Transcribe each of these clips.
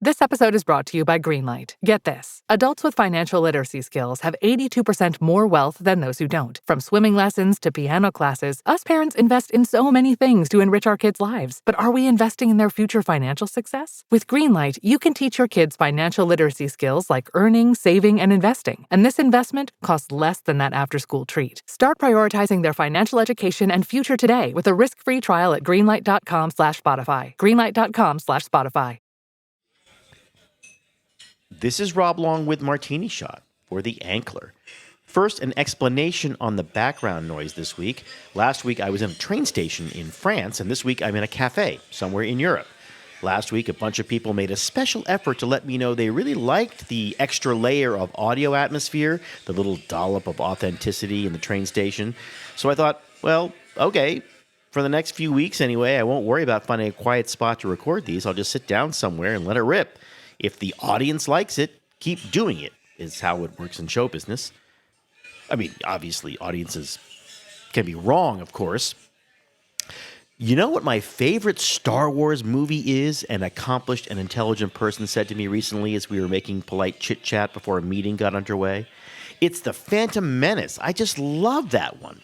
This episode is brought to you by Greenlight. Get this. Adults with financial literacy skills have 82% more wealth than those who don't. From swimming lessons to piano classes, us parents invest in so many things to enrich our kids' lives. But are we investing in their future financial success? With Greenlight, you can teach your kids financial literacy skills like earning, saving, and investing. And this investment costs less than that after-school treat. Start prioritizing their financial education and future today with a risk-free trial at greenlight.com/Spotify. Greenlight.com/Spotify. This is Rob Long with Martini Shot for The Ankler. First, an explanation on the background noise this week. Last week, I was in a train station in France, and this week, I'm in a cafe somewhere in Europe. Last week, a bunch of people made a special effort to let me know they really liked the extra layer of audio atmosphere, the little dollop of authenticity in the train station. So I thought, well, okay, for the next few weeks anyway, I won't worry about finding a quiet spot to record these. I'll just sit down somewhere and let it rip. If the audience likes it, keep doing it, is how it works in show business. I mean, obviously, audiences can be wrong, of course. You know what my favorite Star Wars movie is? An accomplished and intelligent person said to me recently as we were making polite chit-chat before a meeting got underway. It's the Phantom Menace. I just love that one.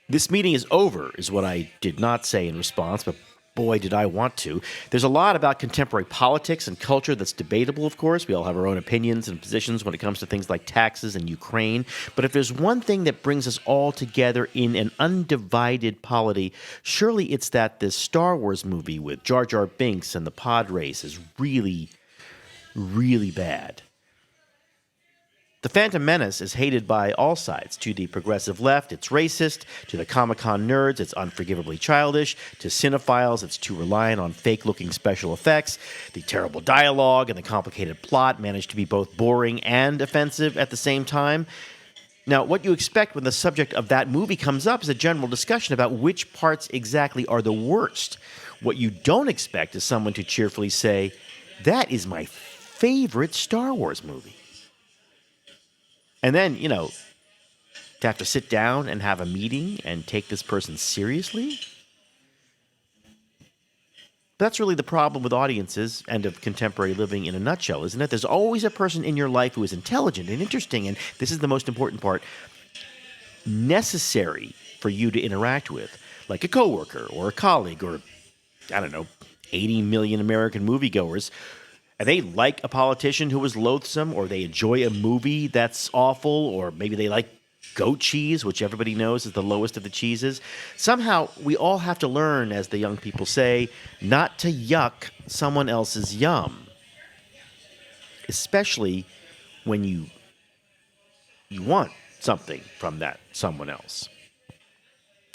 This meeting is over, is what I did not say in response, but boy, did I want to. There's a lot about contemporary politics and culture that's debatable, of course. We all have our own opinions and positions when it comes to things like taxes and Ukraine. But if there's one thing that brings us all together in an undivided polity, surely it's that this Star Wars movie with Jar Jar Binks and the pod race is really, really bad. The Phantom Menace is hated by all sides. To the progressive left, it's racist. To the Comic-Con nerds, it's unforgivably childish. To cinephiles, it's too reliant on fake-looking special effects. The terrible dialogue and the complicated plot manage to be both boring and offensive at the same time. Now, what you expect when the subject of that movie comes up is a general discussion about which parts exactly are the worst. What you don't expect is someone to cheerfully say, "That is my favorite Star Wars movie." And then, to have to sit down and have a meeting and take this person seriously? That's really the problem with audiences and of contemporary living in a nutshell, isn't it? There's always a person in your life who is intelligent and interesting, and this is the most important part, necessary for you to interact with, like a coworker or a colleague or, 80 million American moviegoers. And they like a politician who is loathsome, or they enjoy a movie that's awful, or maybe they like goat cheese, which everybody knows is the lowest of the cheeses. Somehow, we all have to learn, as the young people say, not to yuck someone else's yum. Especially when you want something from that someone else.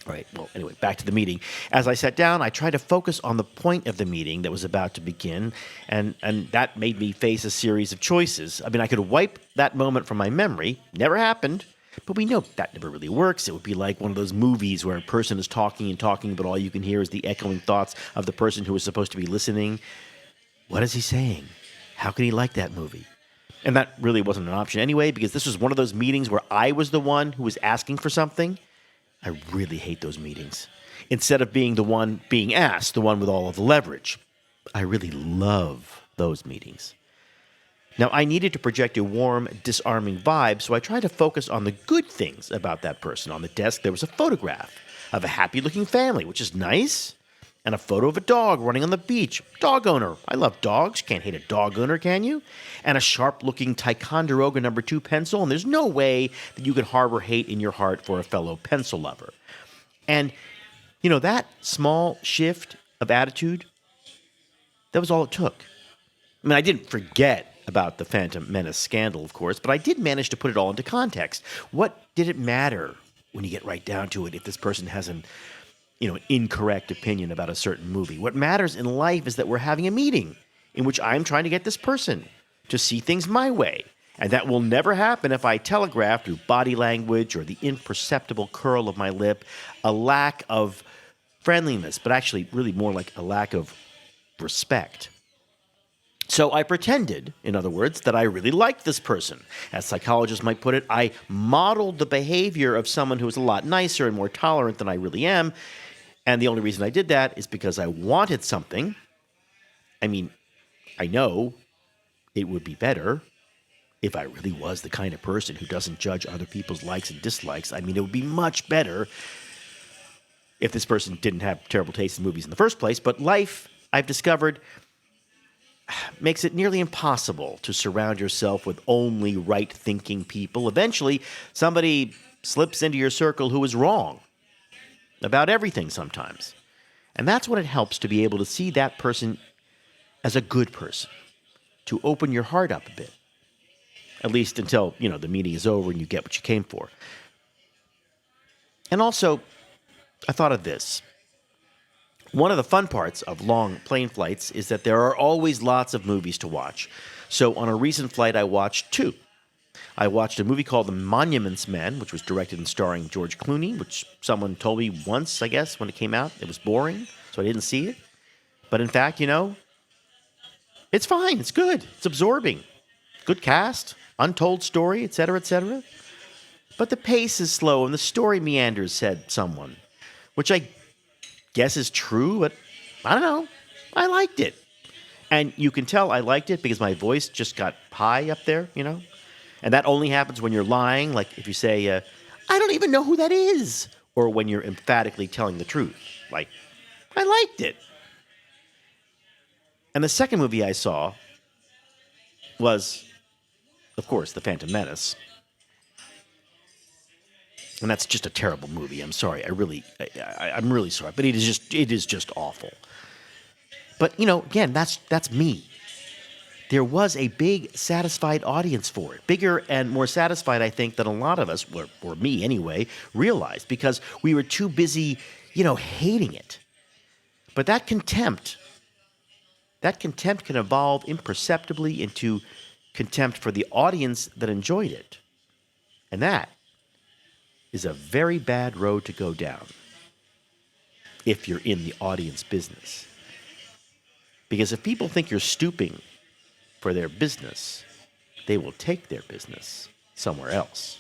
All right, well, anyway, back to the meeting. As I sat down, I tried to focus on the point of the meeting that was about to begin, and that made me face a series of choices. I mean, I could wipe that moment from my memory. Never happened, but we know that never really works. It would be like one of those movies where a person is talking and talking, but all you can hear is the echoing thoughts of the person who is supposed to be listening. What is he saying? How can he like that movie? And that really wasn't an option anyway, because this was one of those meetings where I was the one who was asking for something. I really hate those meetings. Instead of being the one being asked, the one with all of the leverage. I really love those meetings. Now, I needed to project a warm, disarming vibe, so I tried to focus on the good things about that person. On the desk, there was a photograph of a happy-looking family, which is nice, and a photo of a dog running on the beach. Dog owner. I love dogs. Can't hate a dog owner, can you? And a sharp-looking Ticonderoga No. 2 pencil, and there's no way that you could harbor hate in your heart for a fellow pencil lover. And, that small shift of attitude, that was all it took. I mean, I didn't forget about the Phantom Menace scandal, of course, but I did manage to put it all into context. What did it matter when you get right down to it if this person has an incorrect opinion about a certain movie? What matters in life is that we're having a meeting in which I'm trying to get this person to see things my way. And that will never happen if I telegraph through body language or the imperceptible curl of my lip a lack of friendliness, but actually really more like a lack of respect. So I pretended, in other words, that I really liked this person. As psychologists might put it, I modeled the behavior of someone who is a lot nicer and more tolerant than I really am. And the only reason I did that is because I wanted something I mean, I know it would be better if I really was the kind of person who doesn't judge other people's likes and dislikes. I mean, it would be much better if this person didn't have terrible taste in movies in the first place. But life, I've discovered, makes it nearly impossible to surround yourself with only right-thinking people. Eventually, somebody slips into your circle who is wrong about everything sometimes. And that's when it helps to be able to see that person as a good person, to open your heart up a bit. At least until, the meeting is over and you get what you came for. And also, I thought of this. One of the fun parts of long plane flights is that there are always lots of movies to watch. So on a recent flight, I watched 2. I watched a movie called The Monuments Men, which was directed and starring George Clooney, which someone told me once, I guess, when it came out. It was boring, so I didn't see it. But in fact, it's fine. It's good. It's absorbing. Good cast, untold story, etc., etc. But the pace is slow and the story meanders, said someone, which I guess is true, but I don't know. I liked it. And you can tell I liked it because my voice just got high up there, And that only happens when you're lying, like if you say, I don't even know who that is, or when you're emphatically telling the truth, like, I liked it. And the second movie I saw was, of course, The Phantom Menace. And that's just a terrible movie. I'm sorry. I'm really sorry. But it is just awful. But, again, that's me. There was a big, satisfied audience for it. Bigger and more satisfied, I think, than a lot of us, or me anyway, realized. Because we were too busy, hating it. But that contempt can evolve imperceptibly into contempt for the audience that enjoyed it. And that is a very bad road to go down if you're in the audience business. Because if people think you're stooping for their business, they will take their business somewhere else.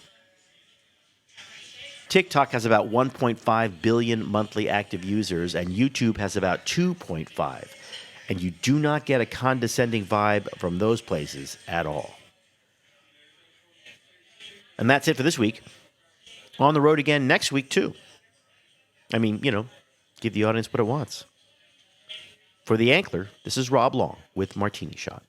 TikTok has about 1.5 billion monthly active users, and YouTube has about 2.5. And you do not get a condescending vibe from those places at all. And that's it for this week. On the road again next week, too. I mean, give the audience what it wants. For The Ankler, this is Rob Long with Martini Shot.